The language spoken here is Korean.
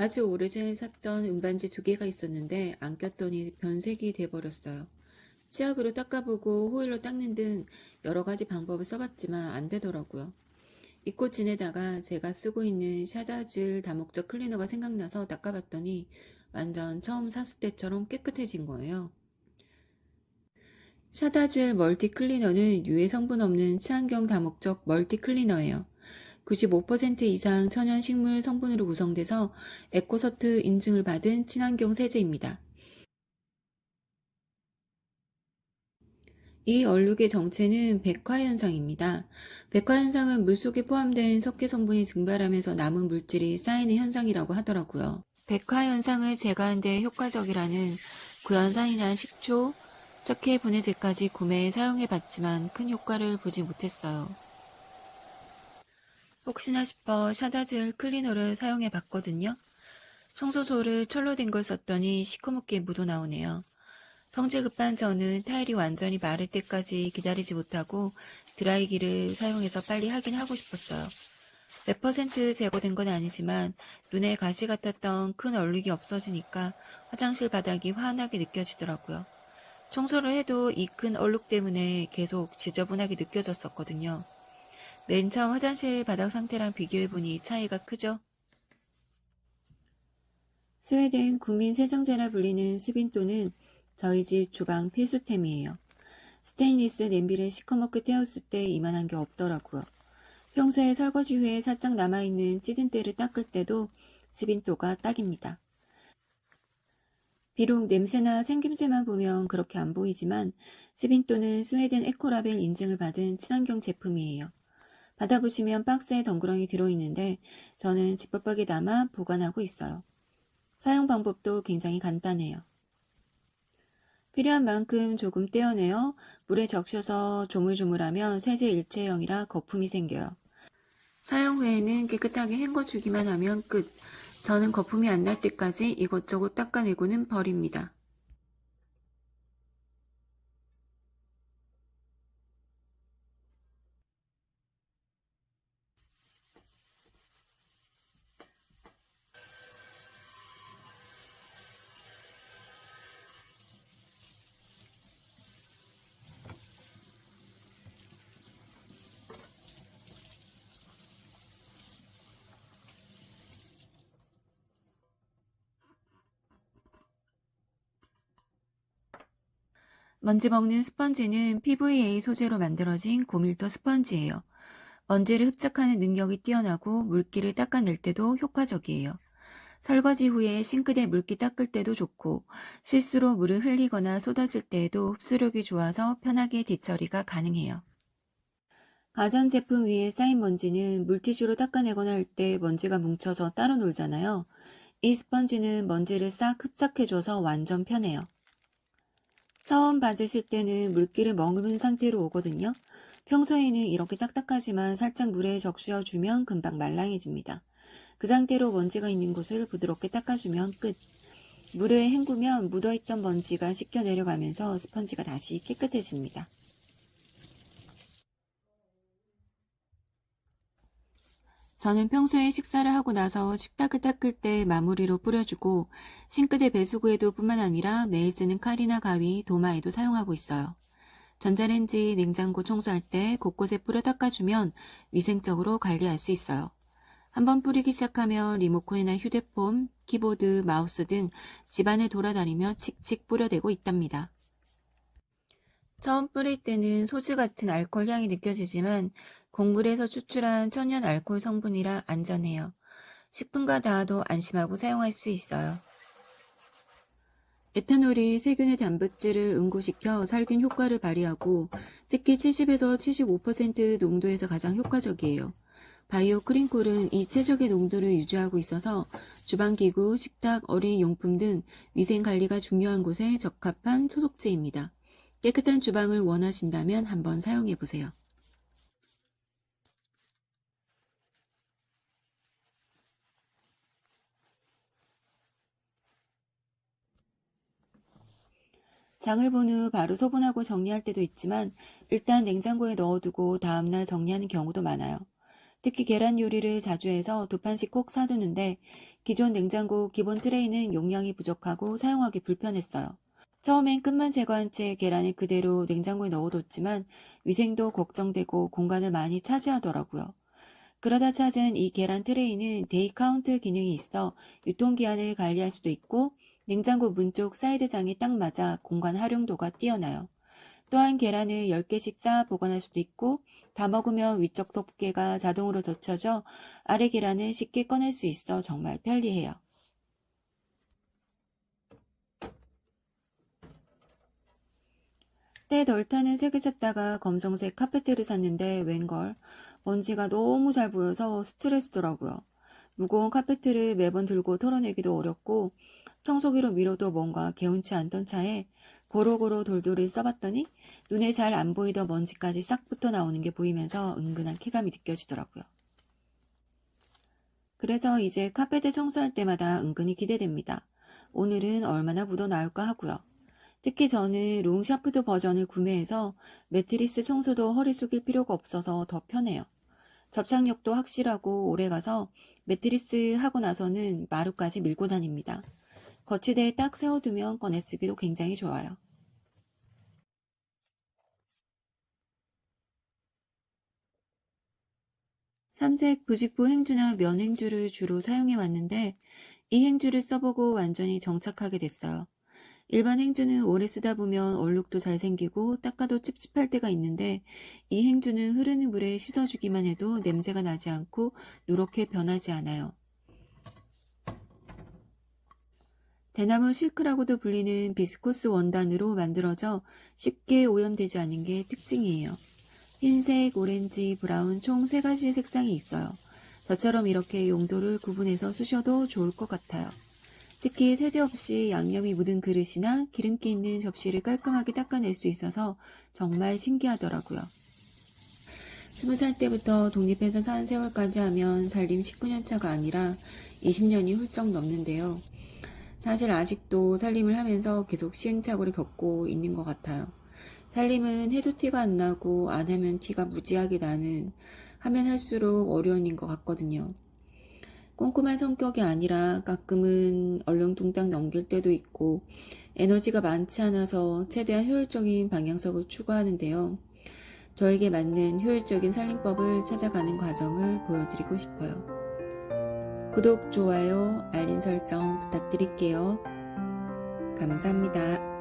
아주 오래전에 샀던 은반지 두 개가 있었는데 안 꼈더니 변색이 돼버렸어요. 치약으로 닦아보고 호일로 닦는 등 여러 가지 방법을 써봤지만 안 되더라고요. 잊고 지내다가 제가 쓰고 있는 샤다즐 다목적 클리너가 생각나서 닦아봤더니 완전 처음 샀을 때처럼 깨끗해진 거예요. 샤다즐 멀티 클리너는 유해 성분 없는 친환경 다목적 멀티 클리너예요. 95% 이상 천연 식물 성분으로 구성돼서 에코서트 인증을 받은 친환경 세제입니다. 이 얼룩의 정체는 백화현상입니다. 백화현상은 물속에 포함된 석회 성분이 증발하면서 남은 물질이 쌓이는 현상이라고 하더라고요. 백화현상을 제거하는 데 효과적이라는 구연산이나 식초, 석회 분해제까지 구매해 사용해봤지만 큰 효과를 보지 못했어요. 혹시나 싶어 샤다즐 클리너를 사용해봤거든요. 청소소를 철로 된 걸 썼더니 시커멓게 묻어나오네요. 성질 급한 저는 타일이 완전히 마를 때까지 기다리지 못하고 드라이기를 사용해서 빨리 하긴 하고 싶었어요. 100% 제거된 건 아니지만 눈에 가시 같았던 큰 얼룩이 없어지니까 화장실 바닥이 환하게 느껴지더라고요. 청소를 해도 이 큰 얼룩 때문에 계속 지저분하게 느껴졌었거든요. 맨 처음 화장실 바닥 상태랑 비교해보니 차이가 크죠? 스웨덴 국민 세정제라 불리는 스빈토는 저희 집 주방 필수템이에요. 스테인리스 냄비를 시커멓게 태웠을 때 이만한 게 없더라고요. 평소에 설거지 후에 살짝 남아있는 찌든 때를 닦을 때도 스빈토가 딱입니다. 비록 냄새나 생김새만 보면 그렇게 안 보이지만 스빈토는 스웨덴 에코라벨 인증을 받은 친환경 제품이에요. 받아보시면 박스에 덩그러니 들어있는데 저는 지퍼백에 담아 보관하고 있어요. 사용 방법도 굉장히 간단해요. 필요한 만큼 조금 떼어내어 물에 적셔서 조물조물하면 세제 일체형이라 거품이 생겨요. 사용 후에는 깨끗하게 헹궈주기만 하면 끝. 저는 거품이 안 날 때까지 이것저것 닦아내고는 버립니다. 먼지 먹는 스펀지는 PVA 소재로 만들어진 고밀도 스펀지예요. 먼지를 흡착하는 능력이 뛰어나고 물기를 닦아낼 때도 효과적이에요. 설거지 후에 싱크대 물기 닦을 때도 좋고 실수로 물을 흘리거나 쏟았을 때에도 흡수력이 좋아서 편하게 뒷처리가 가능해요. 가전제품 위에 쌓인 먼지는 물티슈로 닦아내거나 할 때 먼지가 뭉쳐서 따로 놀잖아요. 이 스펀지는 먼지를 싹 흡착해줘서 완전 편해요. 처음 받으실 때는 물기를 머금은 상태로 오거든요. 평소에는 이렇게 딱딱하지만 살짝 물에 적셔주면 금방 말랑해집니다. 그 상태로 먼지가 있는 곳을 부드럽게 닦아주면 끝. 물에 헹구면 묻어있던 먼지가 씻겨 내려가면서 스펀지가 다시 깨끗해집니다. 저는 평소에 식사를 하고 나서 식탁을 닦을 때 마무리로 뿌려주고 싱크대 배수구에도 뿐만 아니라 매일 쓰는 칼이나 가위, 도마에도 사용하고 있어요. 전자레인지, 냉장고 청소할 때 곳곳에 뿌려 닦아주면 위생적으로 관리할 수 있어요. 한번 뿌리기 시작하면 리모컨이나 휴대폰, 키보드, 마우스 등 집안을 돌아다니며 칙칙 뿌려대고 있답니다. 처음 뿌릴 때는 소주 같은 알코올 향이 느껴지지만 곡물에서 추출한 천연 알코올 성분이라 안전해요. 식품과 닿아도 안심하고 사용할 수 있어요. 에탄올이 세균의 단백질을 응고시켜 살균 효과를 발휘하고 특히 70에서 75% 농도에서 가장 효과적이에요. 바이오 크린콜은 이 최적의 농도를 유지하고 있어서 주방기구, 식탁, 어린이용품 등 위생관리가 중요한 곳에 적합한 소속제입니다. 깨끗한 주방을 원하신다면 한번 사용해보세요. 장을 본 후 바로 소분하고 정리할 때도 있지만 일단 냉장고에 넣어두고 다음날 정리하는 경우도 많아요. 특히 계란 요리를 자주 해서 2판씩 꼭 사두는데 기존 냉장고 기본 트레이는 용량이 부족하고 사용하기 불편했어요. 처음엔 끝만 제거한 채 계란을 그대로 냉장고에 넣어뒀지만 위생도 걱정되고 공간을 많이 차지하더라고요. 그러다 찾은 이 계란 트레이는 데이 카운트 기능이 있어 유통기한을 관리할 수도 있고 냉장고 문 쪽 사이드장에 딱 맞아 공간 활용도가 뛰어나요. 또한 계란을 10개씩 쌓아 보관할 수도 있고 다 먹으면 위쪽 덮개가 자동으로 젖혀져 아래 계란을 쉽게 꺼낼 수 있어 정말 편리해요. 때 덜 타는 색을 찾다가 검정색 카페트를 샀는데 웬걸 먼지가 너무 잘 보여서 스트레스더라고요. 무거운 카페트를 매번 들고 털어내기도 어렵고 청소기로 밀어도 뭔가 개운치 않던 차에 고루고루 돌돌이 써봤더니 눈에 잘 안 보이던 먼지까지 싹 붙어 나오는 게 보이면서 은근한 쾌감이 느껴지더라고요. 그래서 이제 카페트 청소할 때마다 은근히 기대됩니다. 오늘은 얼마나 묻어 나올까 하고요. 특히 저는 롱샤프트 버전을 구매해서 매트리스 청소도 허리 숙일 필요가 없어서 더 편해요. 접착력도 확실하고 오래가서 매트리스 하고 나서는 마루까지 밀고 다닙니다. 거치대에 딱 세워두면 꺼내쓰기도 굉장히 좋아요. 삼색 부직포 행주나 면 행주를 주로 사용해 왔는데 이 행주를 써보고 완전히 정착하게 됐어요. 일반 행주는 오래 쓰다 보면 얼룩도 잘 생기고 닦아도 찝찝할 때가 있는데 이 행주는 흐르는 물에 씻어주기만 해도 냄새가 나지 않고 누렇게 변하지 않아요. 대나무 실크라고도 불리는 비스코스 원단으로 만들어져 쉽게 오염되지 않은 게 특징이에요. 흰색, 오렌지, 브라운 총 3가지 색상이 있어요. 저처럼 이렇게 용도를 구분해서 쓰셔도 좋을 것 같아요. 특히 세제 없이 양념이 묻은 그릇이나 기름기 있는 접시를 깔끔하게 닦아낼 수 있어서 정말 신기하더라고요. 20살 때부터 독립해서 산 세월까지 하면 살림 19년 차가 아니라 20년이 훌쩍 넘는데요. 사실 아직도 살림을 하면서 계속 시행착오를 겪고 있는 것 같아요. 살림은 해도 티가 안 나고 안 하면 티가 무지하게 나는 하면 할수록 어려운 일 것 같거든요. 꼼꼼한 성격이 아니라 가끔은 얼렁뚱땅 넘길 때도 있고 에너지가 많지 않아서 최대한 효율적인 방향성을 추구하는데요. 저에게 맞는 효율적인 살림법을 찾아가는 과정을 보여드리고 싶어요. 구독, 좋아요, 알림 설정 부탁드릴게요. 감사합니다.